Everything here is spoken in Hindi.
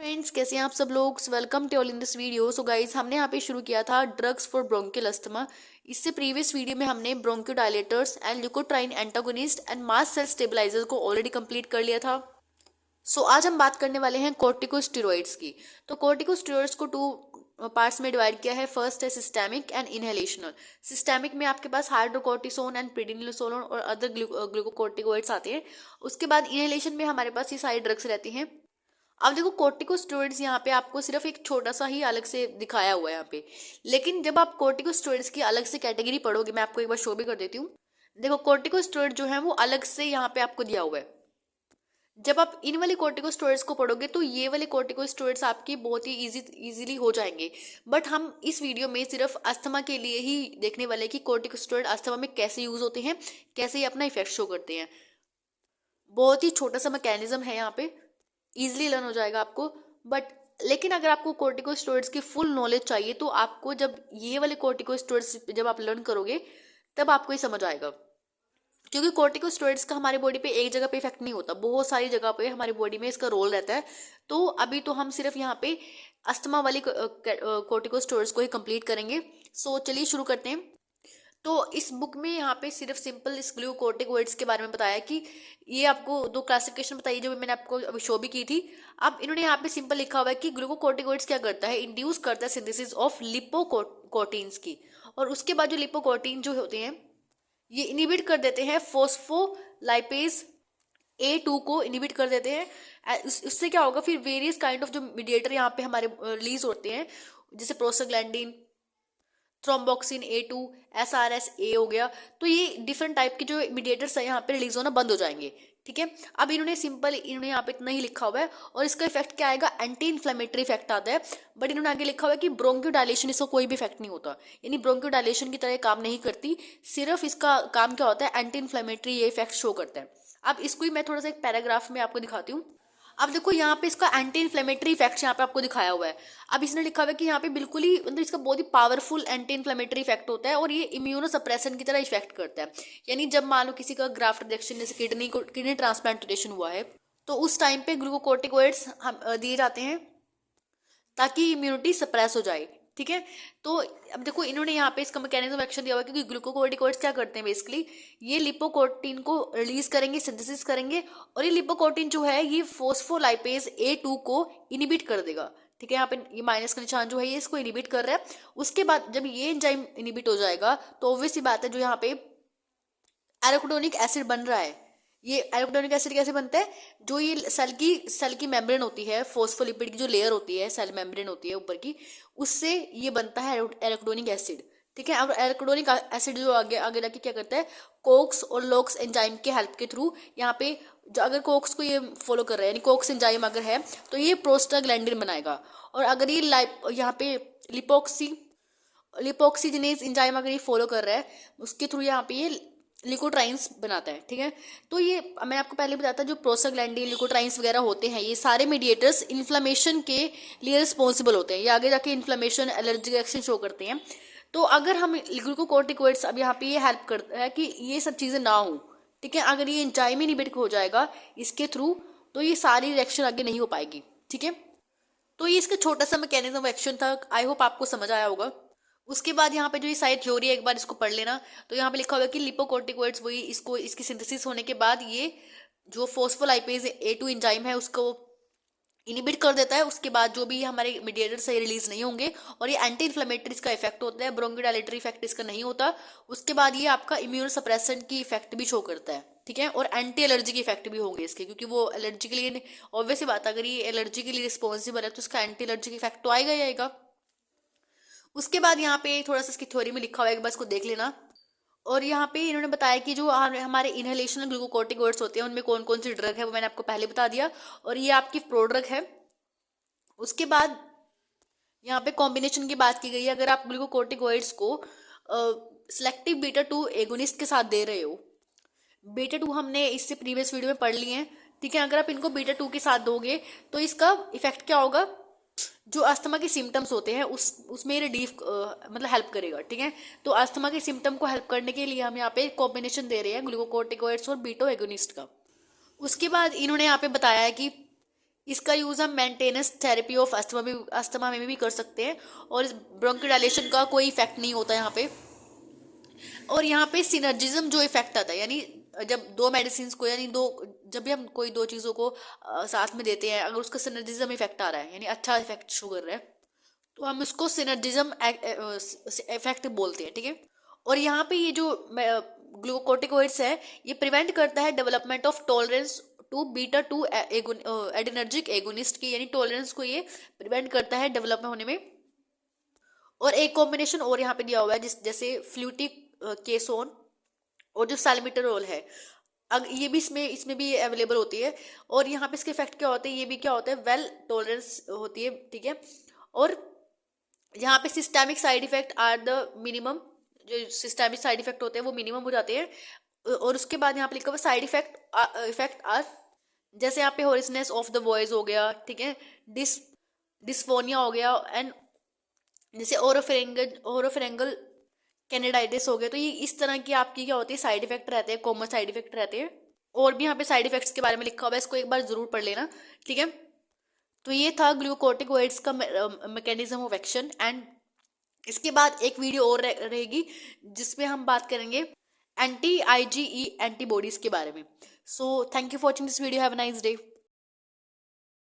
फ्रेंड्स, कैसे हैं आप सब लोग। Welcome to all in this video. So guys, हमने यहाँ पे शुरू किया था ड्रग्स फॉर ब्रोंकियल अस्थमा। इससे प्रीवियस वीडियो में हमने bronchodilators and leukotriene antagonist and mast cell stabilizer को ऑलरेडी कंप्लीट कर लिया था। सो आज हम बात करने वाले हैं कॉर्टिकोस्टेरॉइड्स की। तो कॉर्टिकोस्टेरॉइड्स को टू पार्ट्स में डिवाइड किया है। फर्स्ट है सिस्टेमिक एंड इनहेलेशनल। सिस्टेमिक में आपके पास हाइड्रोकोर्टिसोन एंड प्रेडिनिलोसोलोन और अदर ग्लूकोकॉर्टिकोइड्स आते हैं। उसके बाद इनहेलेशन में हमारे पास ये सारी ड्रग्स रहती हैं। अब देखो, कॉर्टिकोस्टेरॉइड्स यहाँ पे आपको सिर्फ एक छोटा सा ही अलग से दिखाया हुआ है यहाँ पे, लेकिन जब आप कॉर्टिकोस्टेरॉइड्स की अलग से कैटेगरी पढ़ोगे, मैं आपको एक बार शो भी कर देती हूँ। देखो, कॉर्टिकोस्टेरॉइड जो है वो अलग से यहाँ पे आपको दिया हुआ है। जब आप इन वाले कॉर्टिकोस्टेरॉइड्स को पढ़ोगे तो ये वाले कॉर्टिकोस्टेरॉइड्स आपकी बहुत ही इजीली हो जाएंगे। बट हम इस वीडियो में सिर्फ अस्थमा के लिए ही देखने वाले हैं कि कॉर्टिकोस्टेरॉइड अस्थमा में कैसे यूज होते हैं, कैसे ये अपना इफेक्ट शो करते हैं। बहुत ही छोटा सा मैकेनिज्म है यहाँ पे, इजिली लर्न हो जाएगा आपको। बट लेकिन अगर आपको कॉर्टिकोस्टेरॉइड्स की फुल नॉलेज चाहिए तो आपको जब ये वाले कॉर्टिकोस्टेरॉइड्स जब आप लर्न करोगे तब आपको ये समझ आएगा। क्योंकि कॉर्टिकोस्टेरॉइड्स का हमारे बॉडी पे एक जगह पे इफेक्ट नहीं होता, बहुत सारी जगह पे हमारी बॉडी में इसका रोल रहता है। तो अभी तो हम सिर्फ यहाँ पे अस्थमा वाली कॉर्टिकोस्टेरॉइड्स को ही कंप्लीट करेंगे। सो चलिए शुरू करते हैं। तो इस बुक में यहाँ पे सिर्फ सिंपल इस ग्लूकोकॉर्टिकोइड्स के बारे में बताया कि ये आपको दो क्लासिफिकेशन बताई जो मैंने आपको अभी शो भी की थी। अब इन्होंने यहाँ पे सिंपल लिखा हुआ है कि ग्लूकोकॉर्टिकोइड्स क्या करता है, इंड्यूस करता है सिंथेसिस ऑफ लिपोकोटीन्स की। और उसके बाद जो लिपोकोटीन जो होते हैं ये इनिबिट कर देते हैं फोस्फोलाइपेज A2 को इनिबिट कर देते हैं। उससे क्या होगा, फिर वेरियस काइंड ऑफ जो मीडिएटर यहाँ पे हमारे रिलीज होते हैं, जैसे प्रोस्टाग्लैंडिन, थ्रोम्बोक्सिन A2, SRSA हो गया। तो ये डिफरेंट टाइप के जो मीडिएटर्स है यहाँ पे रिलीज होना बंद हो जाएंगे। ठीक है, अब इन्होंने यहाँ पे इतना ही लिखा हुआ है। और इसका इफेक्ट क्या आएगा, एंटी इन्फ्लेमेटरी इफेक्ट आता है। बट इन्होंने आगे लिखा हुआ है कि ब्रोंकोडायलेशन इसका कोई भी इफेक्ट नहीं होता, यानी ब्रोंकोडायलेशन की तरह काम नहीं करती। सिर्फ इसका काम क्या होता है, एंटी इन्फ्लेमेटरी ये इफेक्ट शो करता है। अब इसको ही मैं थोड़ा सा एक पैराग्राफ में आपको दिखाती हूँ। अब देखो, यहाँ पे इसका एंटी इन्फ्लेमेटरी इफेक्ट यहाँ पे आपको दिखाया हुआ है। अब इसने लिखा हुआ है कि यहाँ पे बिल्कुल ही मतलब इसका बहुत ही पावरफुल एंटी इन्फ्लेमेटरी इफेक्ट होता है और ये इम्यूनो सप्रेशन की तरह इफेक्ट करता है। यानी जब मान लो किसी का ग्राफ्ट रिजेक्शन जैसे किडनी ट्रांसप्लांटेशन हुआ है तो उस टाइम पे ग्लूकोकॉर्टिकोइड्स दिए जाते हैं ताकि इम्यूनिटी सप्रेस हो जाए। ठीक है, तो अब देखो इन्होंने यहाँ पे इसका मैकेनिज्म एक्शन दिया हुआ है क्योंकि ग्लूकोकॉर्टिकोइड्स क्या करते हैं, बेसिकली ये लिपोकोटीन को रिलीज करेंगे, सिंथेसिस करेंगे। और ये लिपोकोटीन जो है ये फोस्फोलाइपेज A2 को इनिबिट कर देगा। ठीक है, यहाँ पे ये माइनस का निशान जो है ये इसको इनिबिट कर रहा है। उसके बाद जब ये एंजाइम इनिबिट हो जाएगा तो ऑब्वियस सी बात है, जो यहाँ पे एराकिडोनिक एसिड बन रहा है, ये एराकिडोनिक एसिड कैसे बनता है, जो ये सेल की मेम्ब्रेन होती है, फोस्फोलिपिड की जो लेयर होती है, सेल मेम्ब्रेन होती है ऊपर की, उससे ये बनता है एराकिडोनिक एसिड। ठीक है, अब एराकिडोनिक एसिड जो आगे आगे जाके क्या करता है, कोक्स और लोक्स एंजाइम के हेल्प के थ्रू यहाँ पे जो अगर कोक्स को ये फॉलो कर रहा है, यानी कोक्स एंजाइम अगर है तो ये प्रोस्टाग्लैंडिन बनाएगा। और अगर ये यहाँ पे लिपोक्सीजिनेज एंजाइम अगर ये फॉलो कर रहा है उसके थ्रू यहाँ पे ये ल्यूकोट्राइन्स बनाता है। ठीक है, तो ये मैंने आपको पहले बताया था, जो प्रोस्टाग्लैंडिन, ल्यूकोट्राइन्स वगैरह होते हैं ये सारे मीडिएटर्स इन्फ्लेमेशन के लिए रिस्पॉन्सिबल होते हैं। ये आगे जाके इन्फ्लेमेशन, एलर्जिक रिएक्शन शो करते हैं। तो अगर हम ग्लूकोकॉर्टिकोइड्स, अब यहाँ पे ये हेल्प करता है कि ये सब चीज़ें ना हो। ठीक है, अगर ये एंजाइम इनिबिट हो जाएगा इसके थ्रू तो ये सारी रिएक्शन आगे नहीं हो पाएगी। ठीक है, तो ये इसका छोटा सा मैकेनिज्म ऑफ एक्शन था। आई होप आपको समझ आया होगा। उसके बाद यहाँ पे जो ये सारी थ्योरी है एक बार इसको पढ़ लेना। तो यहाँ पे लिखा हुआ है कि लिपोकॉर्टिकोइड्स वही इसकी सिंथेसिस होने के बाद ये जो फोस्फोलाइपेज A2 एंजाइम है उसको इनिबिट कर देता है। उसके बाद जो भी हमारे मीडिएटर्स है रिलीज नहीं होंगे और ये एंटी इन्फ्लेमेटरी इसका इफेक्ट होता है, ब्रोंकोडायलेटरी इफेक्ट इसका नहीं होता। उसके बाद ये आपका इम्यून सप्रेशन की इफेक्ट भी शो करता है। ठीक है, और एंटी एलर्जी के इफेक्ट भी होंगे इसके, क्योंकि वो एलर्जी के लिए ऑब्वियस सी बात है, अगर ये एलर्जी के लिए रिस्पॉन्सिबल है तो उसका एंटी एलर्जी का इफेक्ट तो आएगा ही आएगा। उसके बाद यहाँ पे थोड़ा सा इसकी थ्योरी में लिखा हुआ है, एक बार इसको देख लेना। और यहाँ पे इन्होंने बताया कि जो हमारे इनहेलेशनल ग्लूकोकॉर्टिकोइड्स होते हैं उनमें कौन कौन सी ड्रग है वो मैंने आपको पहले बता दिया, और ये आपकी प्रोड्रग है। उसके बाद यहाँ पे कॉम्बिनेशन की बात की गई है। अगर आप ग्लूकोकॉर्टिकोइड्स को सिलेक्टिव बीटा 2 एगोनिस्ट के साथ दे रहे हो, बीटा 2 हमने इससे प्रीवियस वीडियो में पढ़ लिए हैं। ठीक है, अगर आप इनको बीटा 2 के साथ दोगे तो इसका इफेक्ट क्या होगा, जो अस्थमा के सिम्टम्स होते हैं उसमें रिलीफ मतलब हेल्प करेगा। ठीक है, तो अस्थमा के सिम्टम को हेल्प करने के लिए हम यहाँ पे कॉम्बिनेशन दे रहे हैं ग्लूकोकॉर्टिकोइड्स और बीटा एगोनिस्ट का। उसके बाद इन्होंने यहाँ पे बताया है कि इसका यूज हम मेंटेनेंस थेरेपी ऑफ अस्थमा में भी कर सकते हैं, और इस ब्रोंकोडायलेशन का कोई इफेक्ट नहीं होता यहाँ पे। और यहाँ पे सिनर्जिज्म जो इफेक्ट आता है, यानी जब दो मेडिसिन को, यानी दो, जब भी हम कोई दो चीज़ों को साथ में देते हैं, अगर उसका सिनर्जिज्म इफेक्ट आ रहा है, यानी अच्छा इफेक्ट शो कर रहा है, तो हम इसको सिनर्जिज्म इफेक्ट बोलते हैं, ठीक है। और यहाँ पे ये जो ग्लूकोकोर्टिकोइड्स है, ये प्रिवेंट करता है development of tolerance to beta two adrenergic agonist की, यानी टॉलरेंस को ये प्रिवेंट करता है डेवलप होने में। और एक कॉम्बिनेशन और यहाँ पे दिया हुआ है, जैसे फ्लूटिक केसोन और जो सैल्मिटेरोल है, ये भी इसमें भी अवेलेबल होती है। और यहाँ पे इसके इफेक्ट क्या होते हैं, ये भी क्या होता है, वेल टॉलरेंस होती है, ठीक है। और यहाँ पे systemic side effect are the minimum, जो सिस्टेमिक साइड इफेक्ट होते हैं वो मिनिमम हो जाते हैं। और उसके बाद यहाँ पे लिखा हुआ साइड इफेक्ट आर, जैसे यहाँ पे हॉरिसनेस ऑफ द वॉइस हो गया, ठीक है, डिस्फोनिया हो गया, एंड जैसे ओरोफेरेंगल कैनेडाइटिस हो गया। तो ये इस तरह की आपकी क्या होती है, साइड इफेक्ट रहते हैं, कॉमन साइड इफेक्ट रहते हैं। और भी यहाँ पे साइड इफेक्ट्स के बारे में लिखा हुआ है, इसको एक बार जरूर पढ़ लेना, ठीक है। तो ये था ग्लूकोकोर्टिकोइड्स का मैकेनिज्म ऑफ एक्शन। एंड इसके बाद एक वीडियो और रहेगी जिसमें हम बात करेंगे एंटी IgE एंटीबॉडीज के बारे में। So thank you for watching this video, have a nice day.